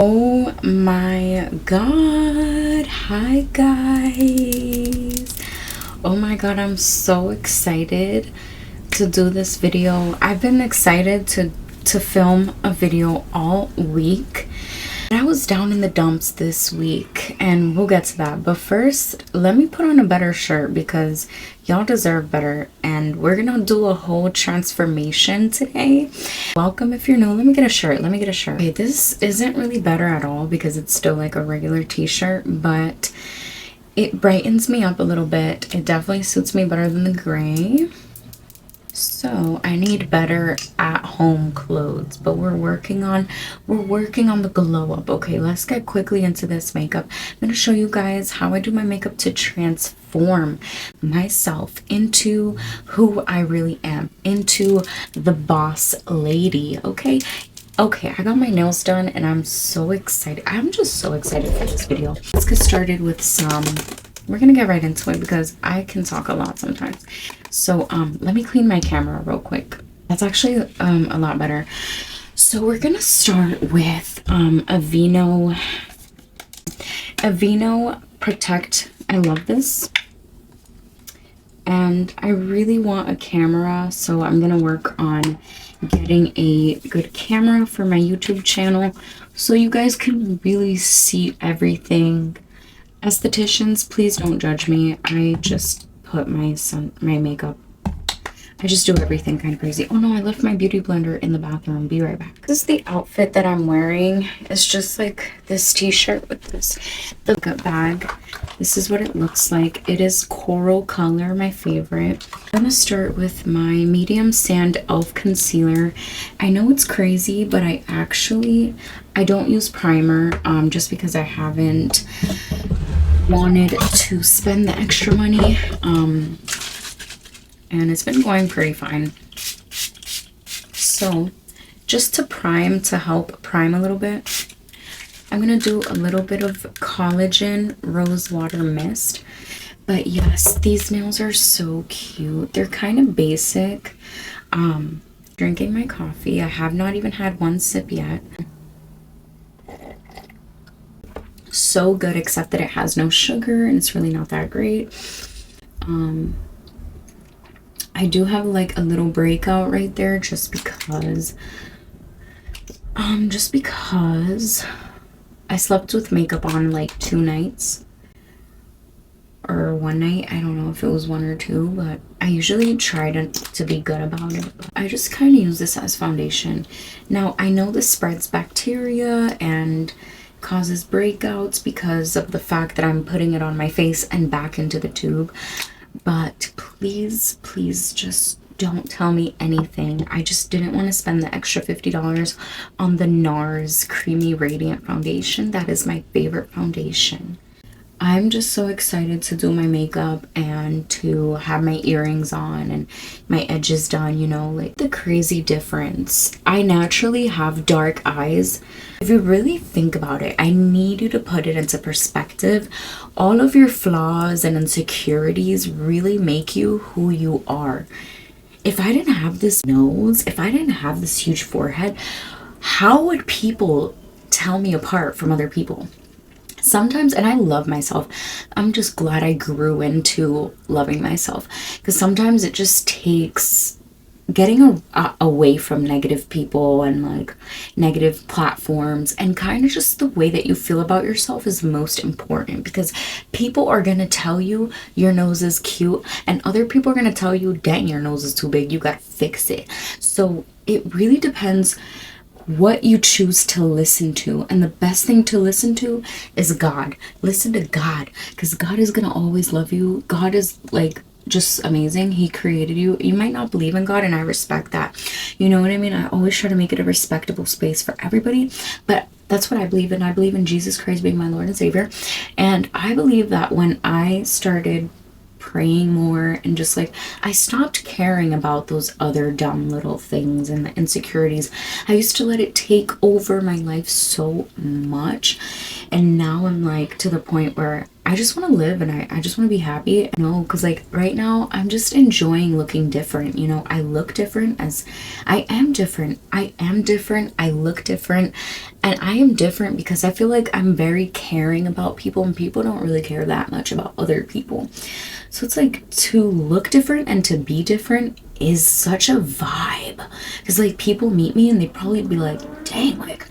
Oh my god, hi guys. Oh my god, I'm so excited to do this video. I've been excited to film a video all week. I was down in the dumps this week and we'll get to that, but first let me put on a better shirt because y'all deserve better, and we're gonna do a whole transformation today. Welcome if you're new. Let me get a shirt. Okay, this isn't really better at all because it's still like a regular t-shirt, but it brightens me up a little bit. It definitely suits me better than the gray. So I need better at home clothes, but we're working on the glow up. Okay, let's get quickly into this makeup. I'm going to show you guys how I do my makeup to transform myself into who I really am, into the boss lady. Okay, I got my nails done and I'm so excited. I'm just so excited for this video. Let's get started with we're gonna get right into it because I can talk a lot sometimes. So let me clean my camera real quick. That's actually a lot better. So we're gonna start with Aveeno Protect. I love this, and I really want a camera, so I'm gonna work on getting a good camera for my YouTube channel so you guys can really see everything. Estheticians, please don't judge me. I just put my makeup. I just do everything kind of crazy. Oh no, I left my beauty blender in the bathroom. Be right back. This is the outfit that I'm wearing. It's just like this t-shirt with this makeup bag. This is what it looks like. It is coral color, my favorite. I'm gonna start with my medium sand elf concealer. I know it's crazy, but I don't use primer just because I haven't wanted to spend the extra money, and it's been going pretty fine. So just to help prime a little bit, I'm gonna do a little bit of collagen rose water mist. But yes, these nails are so cute. They're kind of basic. Drinking my coffee. I have not even had one sip yet. So good, except that it has no sugar and it's really not that great. I do have like a little breakout right there just because I slept with makeup on like 2 nights or 1 night. I don't know if it was 1 or 2, but I usually try to be good about it. I just kind of use this as foundation. Now I know this spreads bacteria and causes breakouts because of the fact that I'm putting it on my face and back into the tube, but please just don't tell me anything. I just didn't want to spend the extra $50 on the NARS Creamy Radiant Foundation. That is my favorite foundation. I'm just so excited to do my makeup and to have my earrings on and my edges done, you know, like the crazy difference. I naturally have dark eyes. If you really think about it, I need you to put it into perspective. All of your flaws and insecurities really make you who you are. If I didn't have this nose, if I didn't have this huge forehead, how would people tell me apart from other people? Sometimes, and I love myself, I'm just glad I grew into loving myself, because sometimes it just takes getting away from negative people and like negative platforms, and kind of just the way that you feel about yourself is most important, because people are going to tell you your nose is cute and other people are going to tell you, dang, your nose is too big, you got to fix it. So it really depends what you choose to listen to, and the best thing to listen to is God. Listen to God, because God is gonna always love you. God is like just amazing. He created you. You might not believe in God, and I respect that, you know what I mean? I always try to make it a respectable space for everybody, but that's what I believe in. I believe in Jesus Christ being my Lord and Savior, and I believe that when I started praying more and just like I stopped caring about those other dumb little things and the insecurities. I used to let it take over my life so much, And now I'm like to the point where I just want to live and I just want to be happy. No, because like right now I'm just enjoying looking different. You know, I look different as I am different. I am different. I look different. And I am different because I feel like I'm very caring about people, and people don't really care that much about other people. So it's like to look different and to be different is such a vibe. Because like people meet me and they probably be like, dang, like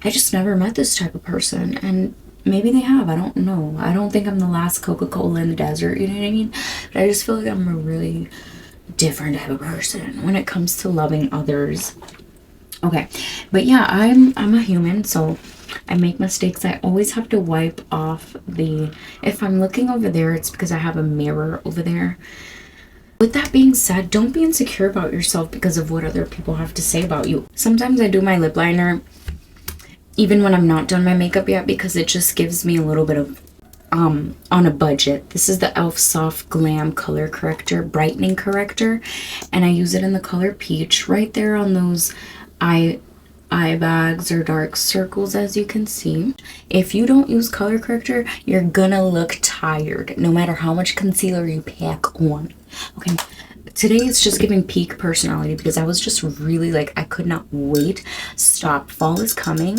I just never met this type of person. And maybe they have. I don't know. I don't think I'm the last Coca-Cola in the desert. You know what I mean? But I just feel like I'm a really different type of person when it comes to loving others. Okay. But yeah, I'm a human, so I make mistakes. I always have to wipe off the... If I'm looking over there, it's because I have a mirror over there. With that being said, don't be insecure about yourself because of what other people have to say about you. Sometimes I do my lip liner even when I'm not done my makeup yet, because it just gives me a little bit of on a budget. This is the e.l.f. Soft Glam Color Corrector, Brightening Corrector, and I use it in the color Peach right there on those eye bags or dark circles, as you can see. If you don't use color corrector, you're gonna look tired no matter how much concealer you pack on. Okay, today it's just giving peak personality because I was just really like, I could not wait. Stop, fall is coming.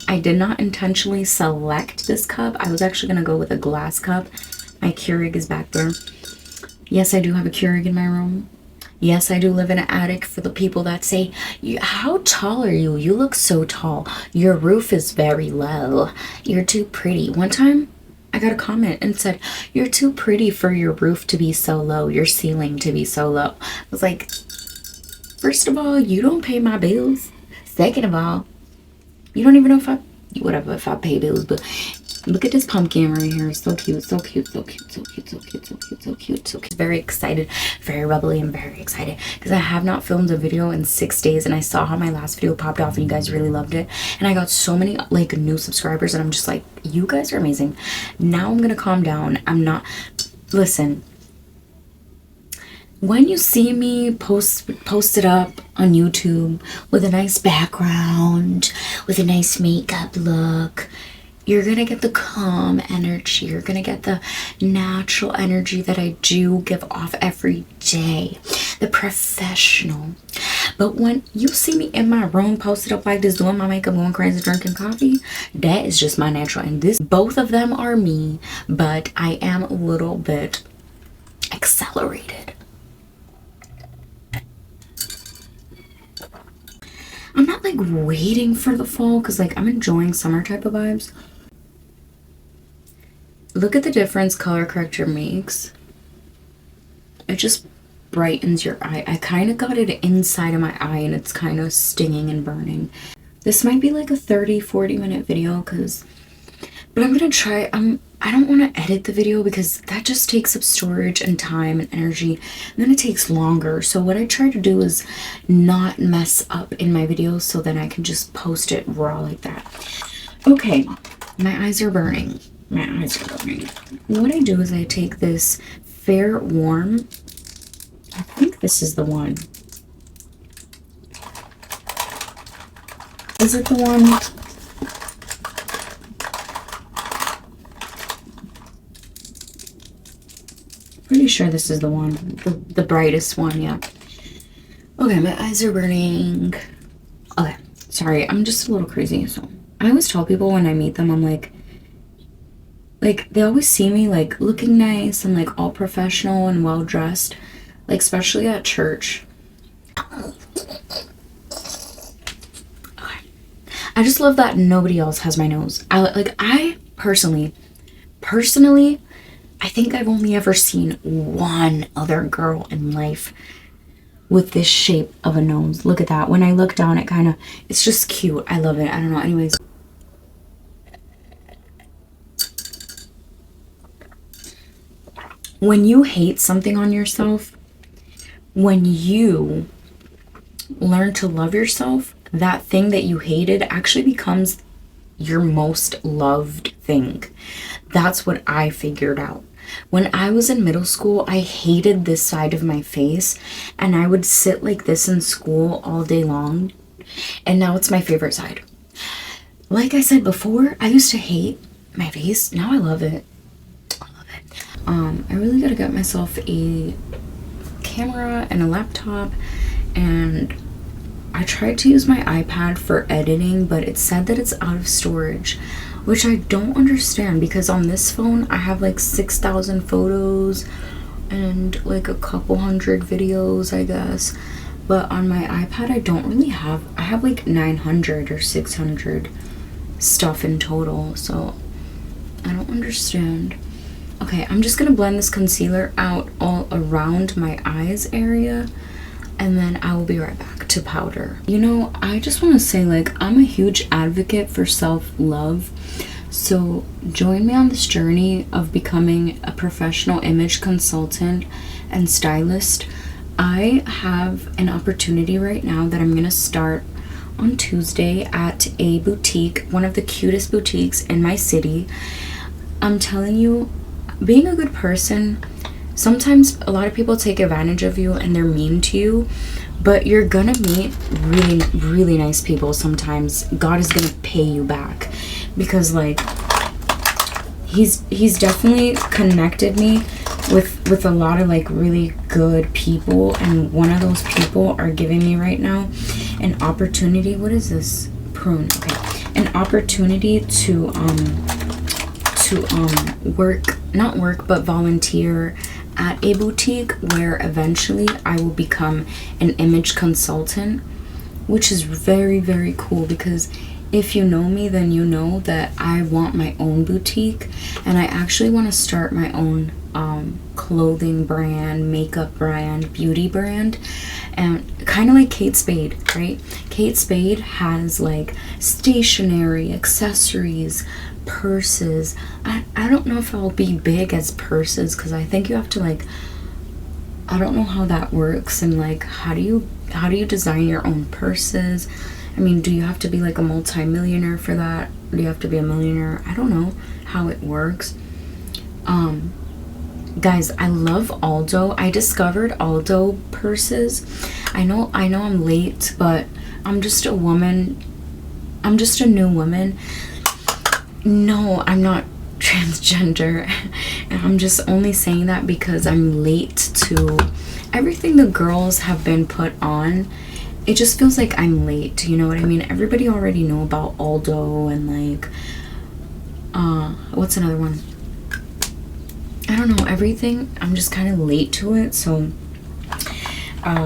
I did not intentionally select this cup. I was actually gonna go with a glass cup. My Keurig is back there. Yes, I do have a Keurig in my room. Yes, I do live in an attic. For the people that say, how tall are you? You look so tall. Your roof is very low. You're too pretty. One time, I got a comment and said, you're too pretty for your roof to be so low, your ceiling to be so low. I was like, first of all, you don't pay my bills. Second of all, you don't even know if I pay bills, but look at this pumpkin right here. So cute, so cute, so cute, so cute, so cute, so cute, so cute, so cute. Very excited, very bubbly, and very excited because I have not filmed a video in 6 days, and I saw how my last video popped off and you guys really loved it. And I got so many like new subscribers, and I'm just like, you guys are amazing. Now I'm gonna calm down. Listen, when you see me post it up on YouTube with a nice background, with a nice makeup look, you're gonna get the calm energy. You're gonna get the natural energy that I do give off every day, the professional. But when you see me in my room posted up like this, doing my makeup, going crazy, drinking coffee, that is just my natural. And both of them are me, but I am a little bit accelerated. I'm not like waiting for the fall because like I'm enjoying summer type of vibes. Look at the difference color corrector makes. It just brightens your eye. I kind of got it inside of my eye and it's kind of stinging and burning. This might be like a 30-40 minute video but I'm gonna try. I don't want to edit the video because that just takes up storage and time and energy, and then it takes longer. So what I try to do is not mess up in my videos, so then I can just post it raw like that. Okay, my eyes are burning. My eyes are burning. What I do is I take this Fair Warm. I think this is the one. Is it the one? Pretty sure this is the one, the brightest one. Yeah. Okay, my eyes are burning. Okay, sorry, I'm just a little crazy. So I always tell people when I meet them, I'm like they always see me like looking nice and like all professional and well dressed, like especially at church. Okay. I just love that nobody else has my nose. I personally, I think I've only ever seen one other girl in life with this shape of a nose. Look at that. When I look down, it's just cute. I love it. I don't know. Anyways. When you hate something on yourself, when you learn to love yourself, that thing that you hated actually becomes your most loved thing. That's what I figured out. When I was in middle school, I hated this side of my face, and I would sit like this in school all day long, and now it's my favorite side. Like I said before, I used to hate my face. Now I love it. I love it. I really gotta get myself a camera and a laptop, and I tried to use my iPad for editing, but it said that it's out of storage, which I don't understand, because on this phone I have like 6,000 photos and like a couple hundred videos, I guess. But on my iPad I don't really have, I have like 900 or 600 stuff in total, so I don't understand. Okay, I'm just gonna blend this concealer out all around my eyes area, and then I will be right back to powder. You know, I just want to say, like, I'm a huge advocate for self-love. So join me on this journey of becoming a professional image consultant and stylist. I have an opportunity right now that I'm going to start on Tuesday at a boutique, one of the cutest boutiques in my city. I'm telling you, being a good person, sometimes a lot of people take advantage of you and they're mean to you, but you're gonna meet really, really nice people sometimes. God is gonna pay you back, because like he's definitely connected me with a lot of like really good people, and one of those people are giving me right now an opportunity. What is this? Prune. Okay. An opportunity to volunteer at a boutique where eventually I will become an image consultant, which is very, very cool, because if you know me, then you know that I want my own boutique, and I actually want to start my own clothing brand, makeup brand, beauty brand, and kind of like Kate Spade, right? Kate Spade has like stationery, accessories, purses. I don't know if I'll be big as purses, because I think you have to like, I don't know how that works, and like how do you design your own purses? I mean, do you have to be like a multi-millionaire for that? Do you have to be a millionaire? I don't know how it works. Guys, I love Aldo. I discovered Aldo purses. I know I'm late, but I'm just a woman. I'm just a new woman. No, I'm not transgender. And I'm just only saying that because I'm late to everything the girls have been put on. It just feels like I'm late, you know what I mean? Everybody already know about Aldo and like what's another one? I don't know, everything. I'm just kind of late to it, so I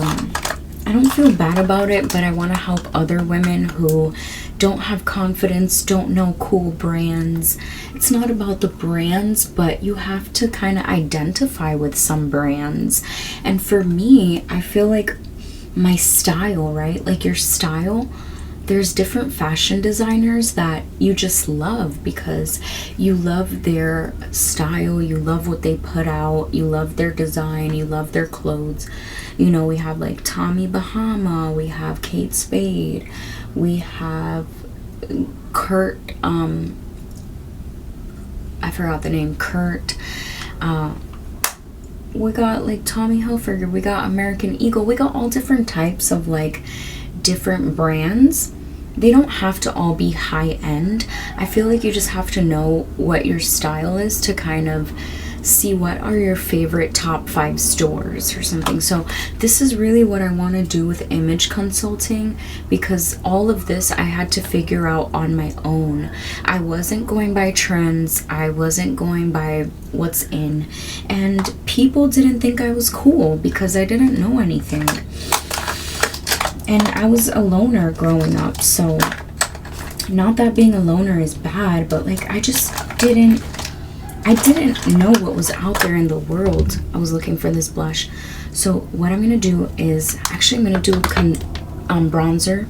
don't feel bad about it, but I want to help other women who don't have confidence, don't know cool brands. It's not about the brands, but you have to kind of identify with some brands. And for me, I feel like my style, right? Like your style, there's different fashion designers that you just love because you love their style, you love what they put out, you love their design, you love their clothes. You know, we have like Tommy Bahama, we have Kate Spade, we have Kurt, I forgot the name, Kurt, we got like Tommy Hilfiger, we got American Eagle, we got all different types of like different brands. They don't have to all be high end. I feel like you just have to know what your style is to kind of see what are your favorite top 5 stores or something. So this is really what I want to do with image consulting, because all of this I had to figure out on my own. I wasn't going by trends, I wasn't going by what's in, and people didn't think I was cool because I didn't know anything. And I was a loner growing up, so not that being a loner is bad, but like I didn't know what was out there in the world. I was looking for this blush. So what I'm gonna do is, actually I'm gonna do bronzer.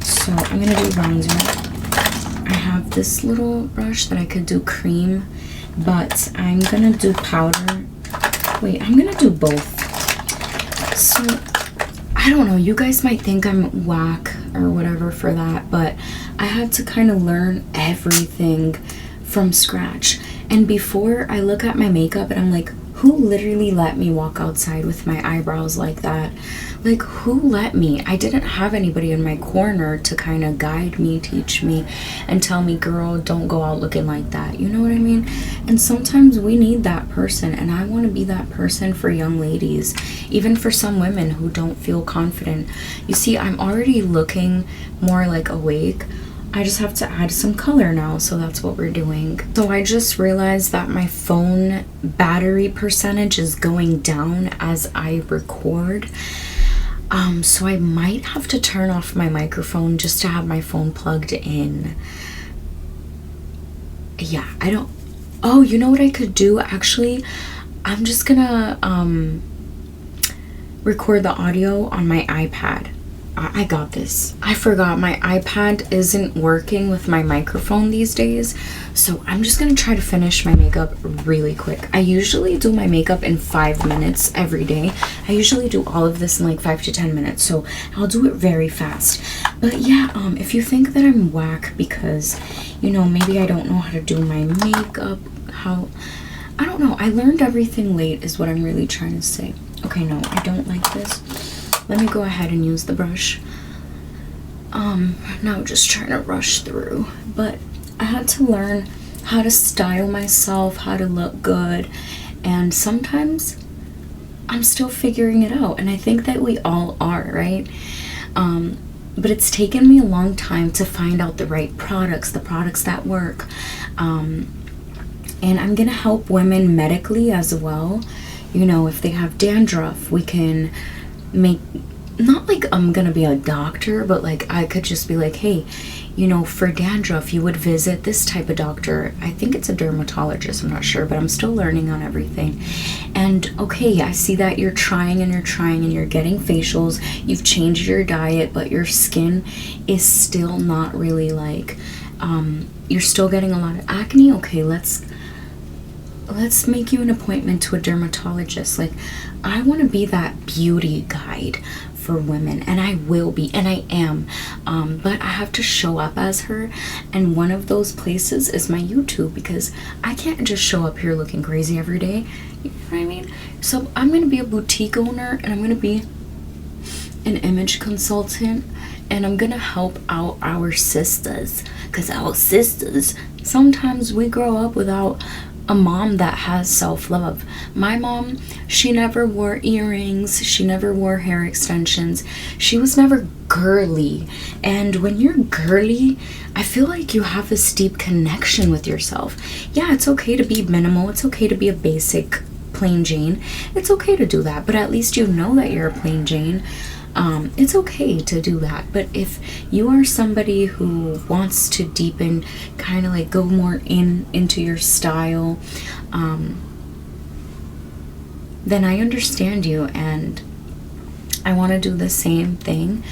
So I'm gonna do bronzer. I have this little brush that I could do cream, but I'm gonna do powder. Wait, I'm gonna do both. So I don't know, you guys might think I'm whack or whatever for that, but I had to kind of learn everything from scratch. And before I look at my makeup and I'm like, who literally let me walk outside with my eyebrows like that? Like, who let me? I didn't have anybody in my corner to kind of guide me, teach me, and tell me, girl, don't go out looking like that. You know what I mean? And sometimes we need that person, and I want to be that person for young ladies, even for some women who don't feel confident. You see, I'm already looking more like awake. I just have to add some color now, so that's what we're doing. So I just realized that my phone battery percentage is going down as I record. So I might have to turn off my microphone just to have my phone plugged in. Yeah, I don't... Oh, you know what I could do? Actually, I'm just gonna record the audio on my iPad. I got this. I forgot my iPad isn't working with my microphone these days, so I'm just gonna try to finish my makeup really quick. I usually do my makeup in 5 minutes every day. I usually do all of this in like 5 to 10 minutes, so I'll do it very fast. But yeah, if you think that I'm whack because, you know, maybe I don't know how to do my makeup, I don't know. I learned everything late is what I'm really trying to say. Okay, no, I don't like this. Let me go ahead and use the brush. Now just trying to rush through. But I had to learn how to style myself, how to look good. And sometimes I'm still figuring it out. And I think that we all are, right? But it's taken me a long time to find out the right products, the products that work. And I'm gonna help women medically as well. You know, if they have dandruff, we can make, not like I'm gonna be a doctor, but like I could just be like, hey, you know, for dandruff you would visit this type of doctor. I think it's a dermatologist, I'm not sure, but I'm still learning on everything. And okay, I see that you're trying and you're getting facials, you've changed your diet, but your skin is still not really like, you're still getting a lot of acne. Okay, let's make you an appointment to a dermatologist. Like, I want to be that beauty guide for women, and I will be, and I am, but I have to show up as her, and one of those places is my YouTube, because I can't just show up here looking crazy every day. You know what I mean? So I'm going to be a boutique owner, and I'm going to be an image consultant, and I'm going to help out our sisters, because our sisters, sometimes we grow up without a mom that has self-love. My mom, she never wore earrings, she never wore hair extensions, she was never girly. And when you're girly, I feel like you have this deep connection with yourself. Yeah, it's okay to be minimal, it's okay to be a basic plain Jane, it's okay to do that, but at least you know that you're a plain Jane. It's okay to do that. But if you are somebody who wants to deepen, kind of like go more into your style, then I understand you, and I want to do the same thing.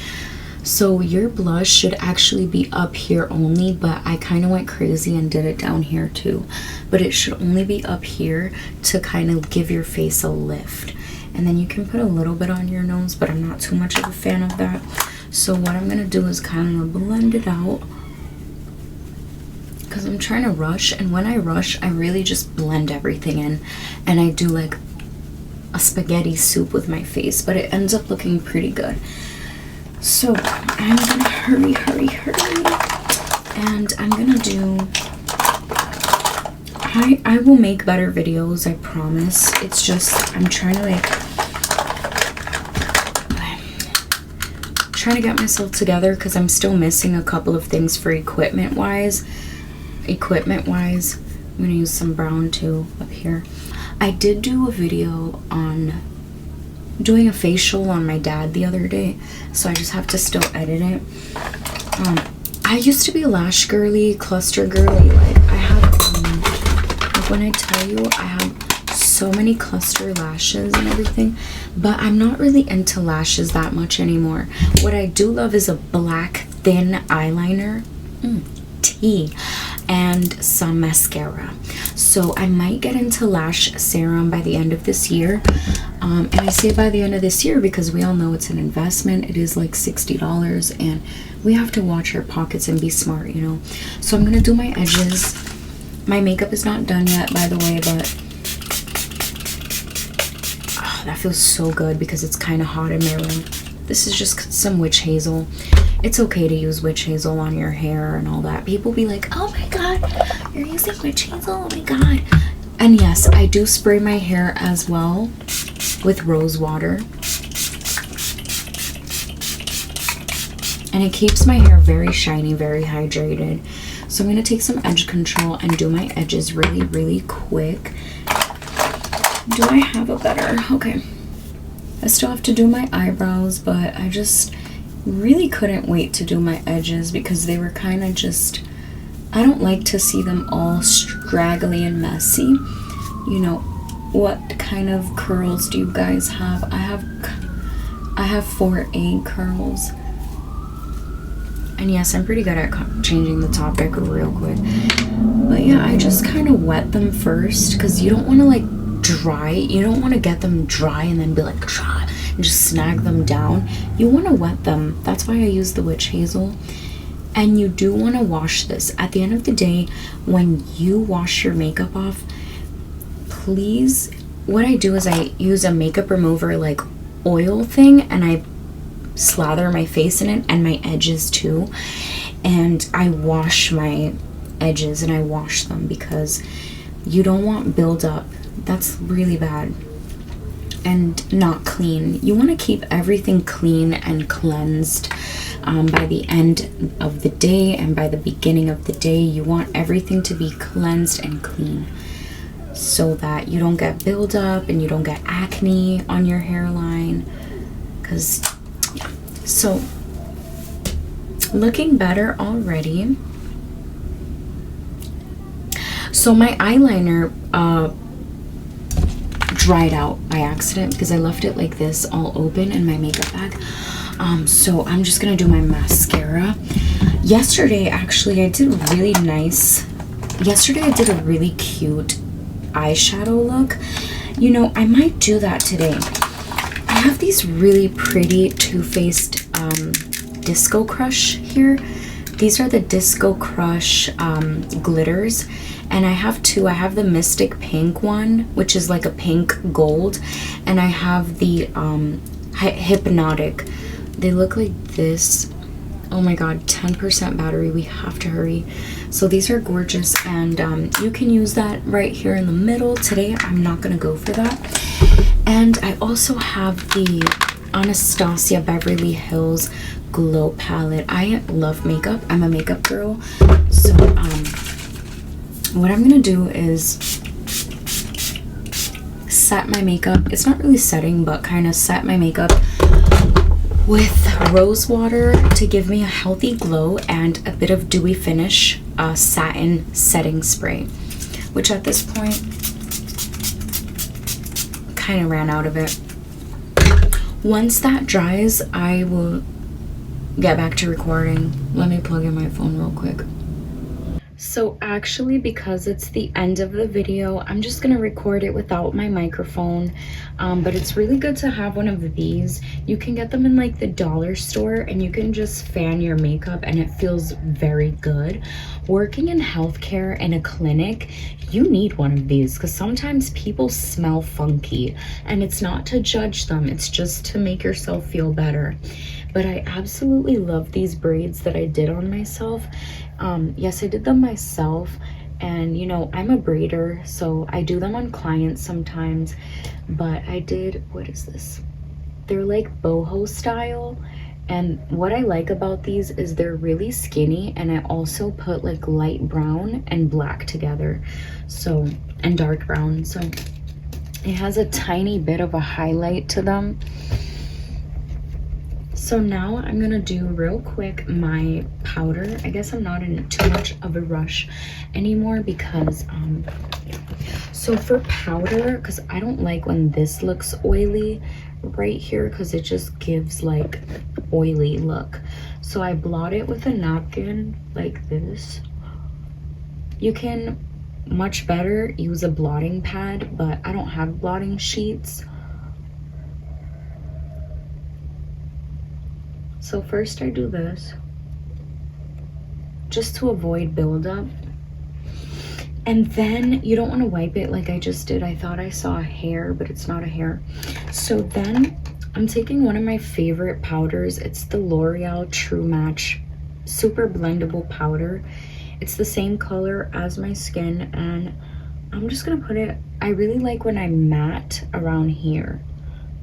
So your blush should actually be up here only, but I kind of went crazy and did it down here too. But it should only be up here to kind of give your face a lift. And then you can put a little bit on your nose, but I'm not too much of a fan of that. So what I'm going to do is kind of blend it out, because I'm trying to rush. And when I rush, I really just blend everything in. And I do like a spaghetti soup with my face, but it ends up looking pretty good. So I'm going to hurry. And I'm going to do... I will make better videos, I promise. It's just, I'm trying to get myself together, because I'm still missing a couple of things for equipment wise. I'm gonna use some brown too up here. I did do a video on doing a facial on my dad the other day, so I just have to still edit it. I used to be a lash girly, cluster girly. Like, I have when I tell you, I have so many cluster lashes and everything, but I'm not really into lashes that much anymore. What I do love is a black thin eyeliner, tea, and some mascara. So I might get into lash serum by the end of this year. And I say by the end of this year because we all know it's an investment. It is like $60, and we have to watch our pockets and be smart, you know. So I'm gonna do my edges. My makeup is not done yet, by the way, but that feels so good because it's kind of hot in my room. This is just some witch hazel. It's okay to use witch hazel on your hair and all that. People be like, oh my god, you're using witch hazel, oh my god. And yes, I do spray my hair as well with rose water. And it keeps my hair very shiny, very hydrated. So I'm going to take some edge control and do my edges really, really quick. Do I have a better? Okay. I still have to do my eyebrows, but I just really couldn't wait to do my edges because they were kind of just, I don't like to see them all straggly and messy. You know, what kind of curls do you guys have? I have 4A curls. And yes, I'm pretty good at changing the topic real quick. But yeah, I just kind of wet them first because you don't want to like dry. You don't want to get them dry and then be like, dry, and just snag them down. You want to wet them. That's why I use the witch hazel. And you do want to wash this. At the end of the day, when you wash your makeup off, please, what I do is I use a makeup remover like oil thing and I slather my face in it and my edges too, and I wash my edges and I wash them because you don't want buildup. That's really bad and not clean. You want to keep everything clean and cleansed by the end of the day and by the beginning of the day. You want everything to be cleansed and clean so that you don't get buildup and you don't get acne on your hairline. Because so, looking better already. So my eyeliner dried out by accident because I left it like this all open in my makeup bag. So I'm just gonna do my mascara. Yesterday, actually, I did really nice. Yesterday, I did a really cute eyeshadow look. You know, I might do that today. I have these really pretty Too Faced Disco Crush here. These are the Disco Crush glitters, and I have two. I have the Mystic Pink one, which is like a pink gold, and I have the Hypnotic. They look like this. Oh my god, 10% battery. We have to hurry. So these are gorgeous, and you can use that right here in the middle. Today I'm not gonna go for that. And I also have the Anastasia Beverly Hills Glow Palette. I love makeup. I'm a makeup girl. So what I'm gonna do is set my makeup. It's not really setting, but kind of set my makeup with rose water to give me a healthy glow and a bit of dewy finish satin setting spray, which at this point kind of ran out of it. Once that dries, I will get back to recording. Let me plug in my phone real quick. So actually, because it's the end of the video, I'm just gonna record it without my microphone. But it's really good to have one of these. You can get them in like the dollar store and you can just fan your makeup and it feels very good. Working in healthcare in a clinic, you need one of these because sometimes people smell funky, and it's not to judge them, it's just to make yourself feel better. But I absolutely love these braids that I did on myself. Yes, I did them myself, and you know, I'm a braider, so I do them on clients sometimes. But I did, what is this? They're like boho style, and what I like about these is they're really skinny, and I also put like light brown and black together, so, and dark brown, so it has a tiny bit of a highlight to them. So now I'm gonna do real quick my powder. I guess I'm not in too much of a rush anymore because so for powder, because I don't like when this looks oily right here because it just gives like oily look. So I blot it with a napkin like this. You can much better use a blotting pad, but I don't have blotting sheets. So first I do this just to avoid buildup. And then you don't want to wipe it like I just did. I thought I saw a hair, but it's not a hair. So then I'm taking one of my favorite powders. It's the L'Oreal True Match Super Blendable Powder. It's the same color as my skin, and I'm just gonna put it, I really like when I'm matte around here.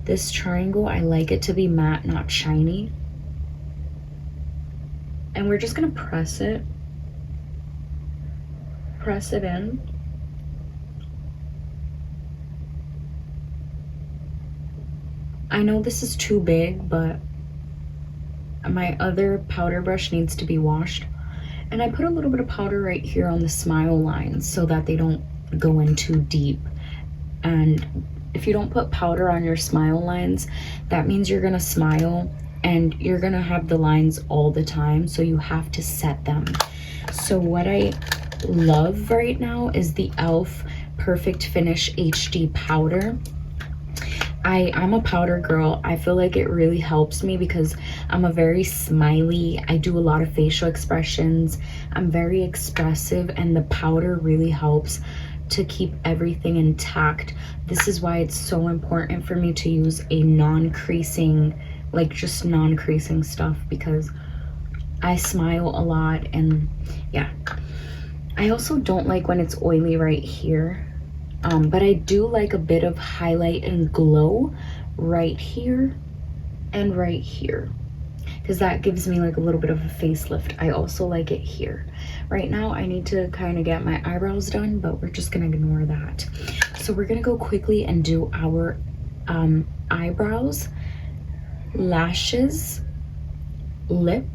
This triangle, I like it to be matte, not shiny. And we're just gonna press it in. I know this is too big, but my other powder brush needs to be washed. And I put a little bit of powder right here on the smile lines so that they don't go in too deep. And if you don't put powder on your smile lines, that means you're gonna smile and you're gonna have the lines all the time, so you have to set them. So what I love right now is the e.l.f. Perfect Finish HD powder. I'm a powder girl. I feel like it really helps me because I'm a very smiley, I do a lot of facial expressions, I'm very expressive, and the powder really helps to keep everything intact. This is why it's so important for me to use a non-creasing, like just non-creasing stuff, because I smile a lot. And yeah, I also don't like when it's oily right here, but I do like a bit of highlight and glow right here and right here, because that gives me like a little bit of a facelift. I also like it here. Right now I need to kind of get my eyebrows done, but we're just gonna ignore that. So we're gonna go quickly and do our eyebrows, lashes, lip,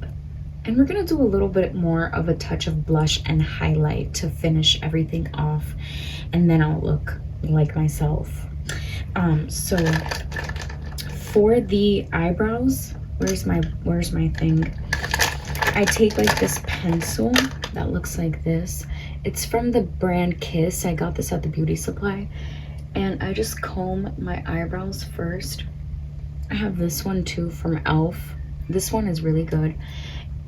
and we're gonna do a little bit more of a touch of blush and highlight to finish everything off, and then I'll look like myself. So for the eyebrows, where's my thing? I take like this pencil that looks like this. It's from the brand Kiss. I got this at the beauty supply. And I just comb my eyebrows first. I have this one too from e.l.f. This one is really good.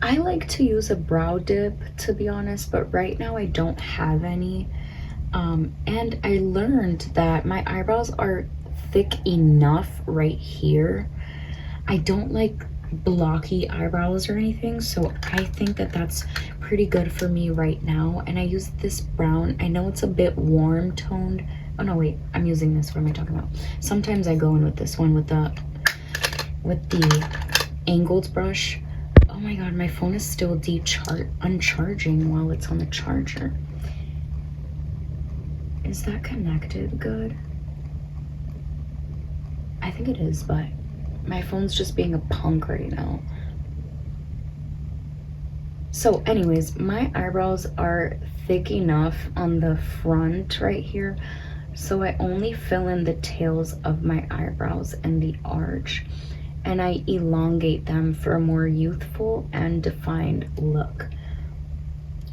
I like to use a brow dip, to be honest, but right now I don't have any. And I learned that my eyebrows are thick enough right here. I don't like blocky eyebrows or anything, so I think that that's pretty good for me right now. And I use this brown. I know it's a bit warm toned. Oh no, wait, I'm using this. What am I talking about? Sometimes I go in with this one with the angled brush. Oh my god, my phone is still uncharging while it's on the charger. Is that connected good? I think it is, but my phone's just being a punk right now. So anyways, my eyebrows are thick enough on the front right here, so I only fill in the tails of my eyebrows and the arch, and I elongate them for a more youthful and defined look.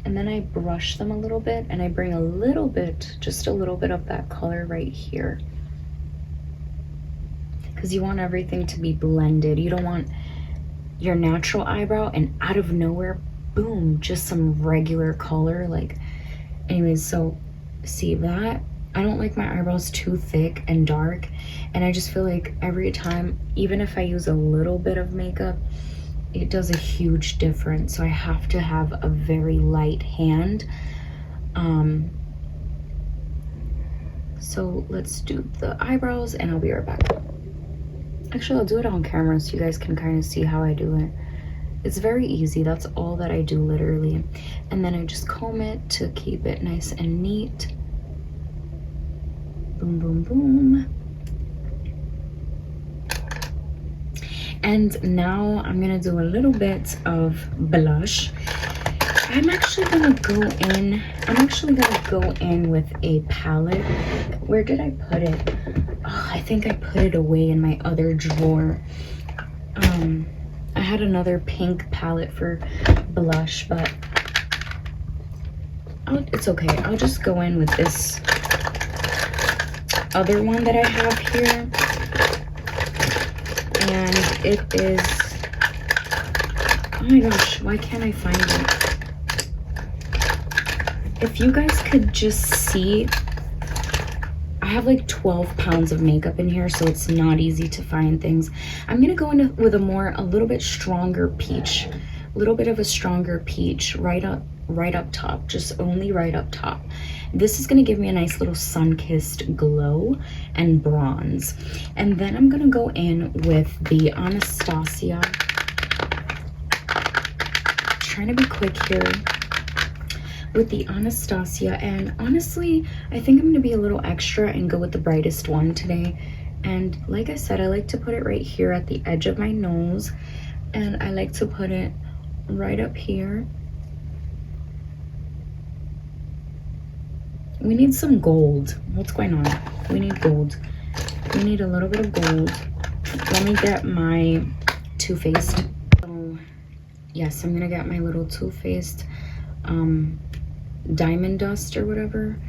And then I brush them a little bit, and I bring a little bit, just a little bit of that color right here, because you want everything to be blended. You don't want your natural eyebrow and out of nowhere, boom, just some regular color. Like, anyways, so see that? I don't like my eyebrows too thick and dark, and I just feel like every time, even if I use a little bit of makeup, it does a huge difference. So I have to have a very light hand. So let's do the eyebrows and I'll be right back. Actually, I'll do it on camera so you guys can kind of see how I do it. It's very easy. That's all that I do, literally. And then I just comb it to keep it nice and neat. Boom, boom, boom. And now I'm gonna do a little bit of blush. I'm actually gonna go in with a palette. Where did I put it? Oh, I think I put it away in my other drawer. I had another pink palette for blush, but it's okay. I'll just go in with this other one that I have here. And it is, oh my gosh, why can't I find it? if you guys could just see, I have like 12 pounds of makeup in here, so it's not easy to find things. I'm gonna go in with a little bit stronger peach, a little bit of a stronger peach right up top, just only right up top. This is gonna give me a nice little sun-kissed glow and bronze. And then I'm gonna go in with the Anastasia. Trying to be quick here with the Anastasia, and honestly I think I'm gonna be a little extra and go with the brightest one today. And like I said, I like to put it right here at the edge of my nose, and I like to put it right up here. We need some gold. What's going on? We need gold. We need a little bit of gold. Let me get my Too Faced. Oh, yes, I'm gonna get my little Too Faced diamond dust or whatever.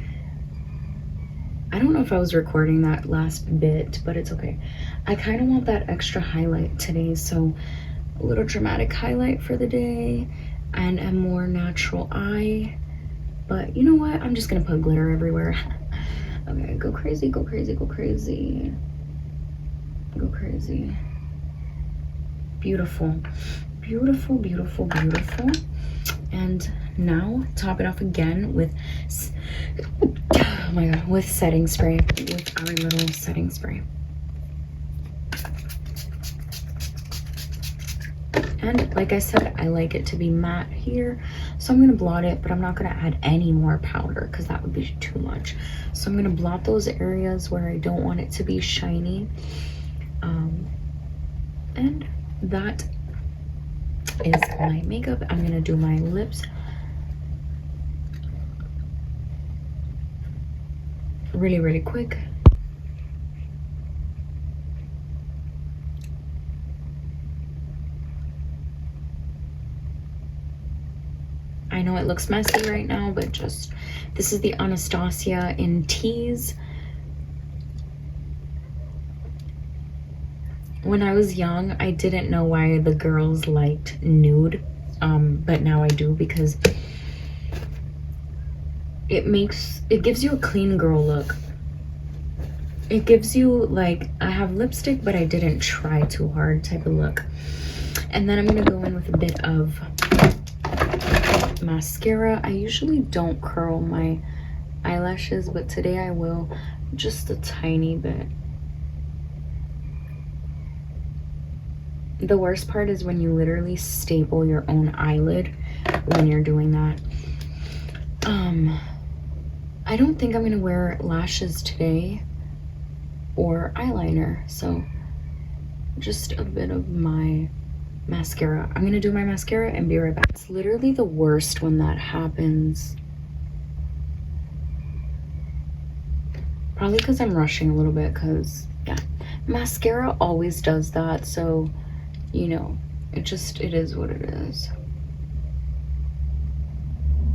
I don't know if I was recording that last bit, but it's okay. I kind of want that extra highlight today, so a little dramatic highlight for the day and a more natural eye. But you know what? I'm just gonna put glitter everywhere. Okay, go crazy, go crazy, go crazy. Go crazy. Beautiful. Beautiful, beautiful, beautiful. And now top it off again with, oh my god, with setting spray, with our little setting spray. And like I said, I like it to be matte here, so I'm gonna blot it, but I'm not gonna add any more powder because that would be too much. So I'm gonna blot those areas where I don't want it to be shiny. And that is my makeup. I'm gonna do my lips. Really, really quick. I know it looks messy right now, but just, this is the Anastasia in Tease. When I was young, I didn't know why the girls liked nude, but now I do, because it gives you a clean girl look. It gives you like, I have lipstick, but I didn't try too hard type of look. And then I'm gonna go in with a bit of mascara. I usually don't curl my eyelashes, but today I will, just a tiny bit. The worst part is when you literally staple your own eyelid when you're doing that. I don't think I'm gonna wear lashes today or eyeliner, so just a bit of my mascara. I'm gonna do my mascara and be right back. It's literally the worst when that happens. Probably because I'm rushing a little bit, because yeah, mascara always does that, so you know, it is what it is.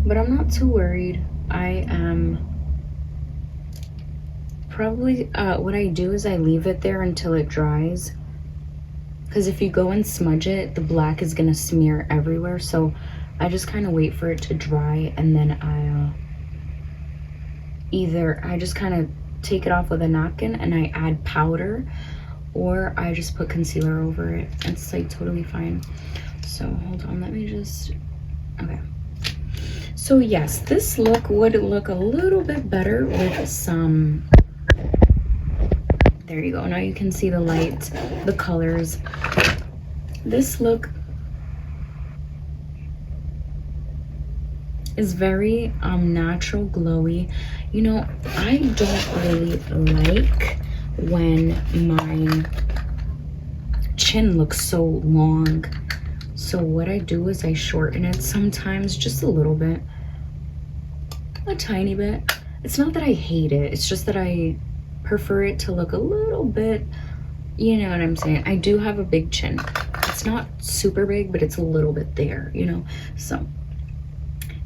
But I'm not too worried. I am probably, what I do is I leave it there until it dries. Because if you go and smudge it, the black is gonna smear everywhere. So I just kind of wait for it to dry, and then I just kind of take it off with a napkin and I add powder, or I just put concealer over it. It's like totally fine. So hold on, let me just, okay. So yes, this look would look a little bit better with some, there you go. Now you can see the light, the colors. This look is very natural, glowy. You know, I don't really like when my chin looks so long. So what I do is I shorten it sometimes, just a little bit, a tiny bit. It's not that I hate it, it's just that I prefer it to look a little bit, you know what I'm saying? I do have a big chin. It's not super big, but it's a little bit there, you know? So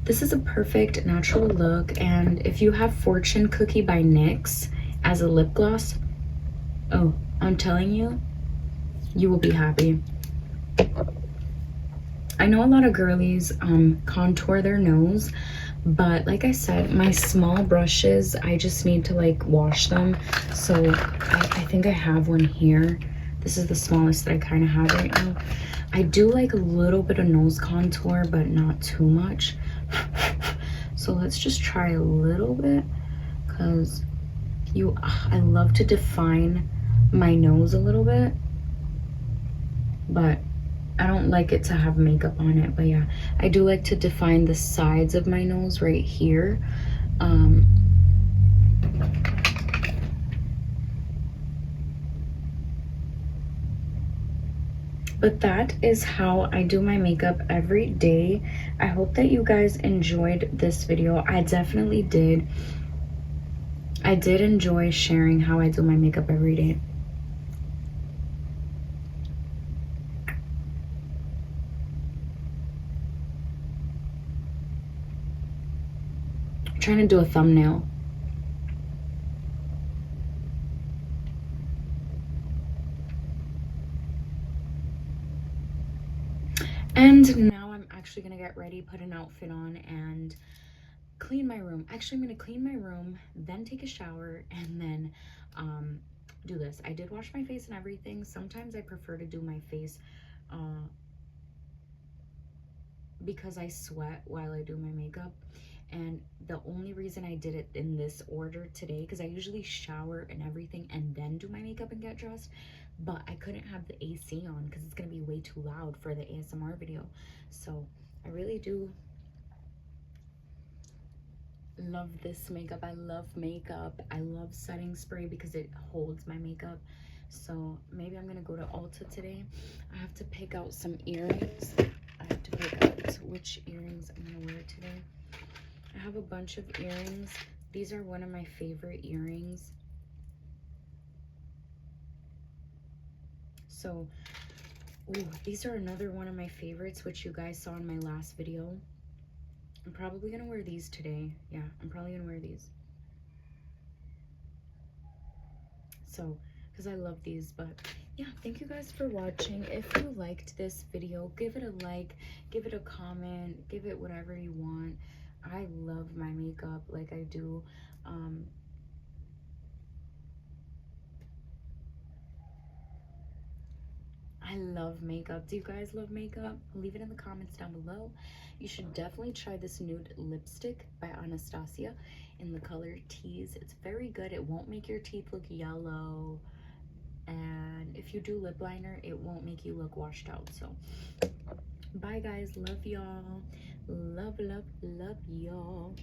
this is a perfect natural look. And if you have Fortune Cookie by NYX as a lip gloss, oh, I'm telling you, you will be happy. I know a lot of girlies contour their nose, But like I said, my small brushes, I just need to like wash them. So I think I have one here. This is the smallest that I kind of have right now. I do like a little bit of nose contour, but not too much. So let's just try a little bit, because I love to define my nose a little bit, but I don't like it to have makeup on it. But yeah, I do like to define the sides of my nose right here. But that is how I do my makeup every day. I hope that you guys enjoyed this video. I definitely did. I did enjoy sharing how I do my makeup every day. I'm trying to do a thumbnail. And now I'm actually gonna get ready, put an outfit on, and clean my room. Actually, I'm gonna clean my room, then take a shower, and then do this. I did wash my face and everything. Sometimes I prefer to do my face because I sweat while I do my makeup. And the only reason I did it in this order today, because I usually shower and everything and then do my makeup and get dressed, but I couldn't have the AC on because it's gonna be way too loud for the ASMR video. So I really do love this makeup. I love makeup. I love setting spray because it holds my makeup. So maybe I'm gonna go to Ulta today. I have to pick out some earrings. I have to pick out which earrings I'm gonna wear today. I have a bunch of earrings. These are one of my favorite earrings. So, ooh, these are another one of my favorites, which you guys saw in my last video. I'm probably gonna wear these today. Yeah, I'm probably gonna wear these. So, because I love these. But yeah, thank you guys for watching. If you liked this video, give it a like, give it a comment, give it whatever you want. I love my makeup like I do. I love makeup. Do you guys love makeup? Leave it in the comments down below. You should definitely try this nude lipstick by Anastasia in the color Tease. It's very good. It won't make your teeth look yellow. And if you do lip liner, it won't make you look washed out. So bye guys. Love y'all. Love, love, love y'all.